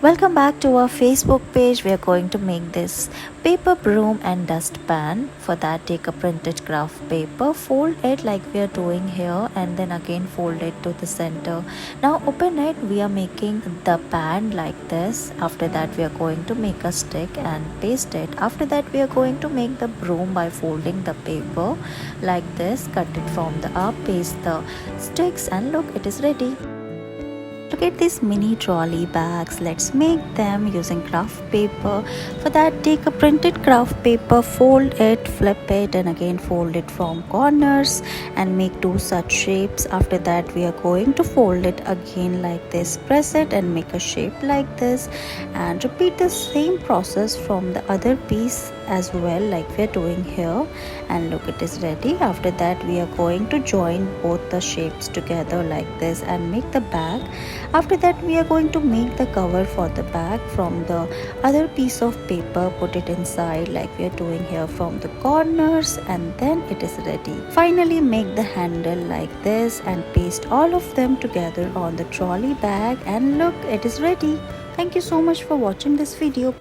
Welcome back to our Facebook page. We are going to make this paper broom and dustpan. For that, take a printed craft paper, fold it like we are doing here, and then again fold it to the center. Now open it. We are making the pan like this. After that, we are going to make a stick and paste it. After that, we are going to make the broom by folding the paper like this. Cut it from the up, paste the sticks, and look, it is ready. Look at these mini trolley bags. Let's make them using craft paper. For that, take a printed craft paper, fold it, flip it, and again fold it from corners and make two such shapes. After that, we are going to fold it again like this. Press it and make a shape like this, and repeat the same process from the other piece as well, like we are doing here. And look, it is ready. After that, we are going to join both the shapes together like this and make the bag. After that, we are going to make the cover for the bag from the other piece of paper, put it inside like we are doing here from the corners, and then it is ready. Finally, make the handle like this and paste all of them together on the trolley bag, and look, it is ready. Thank you so much for watching this video.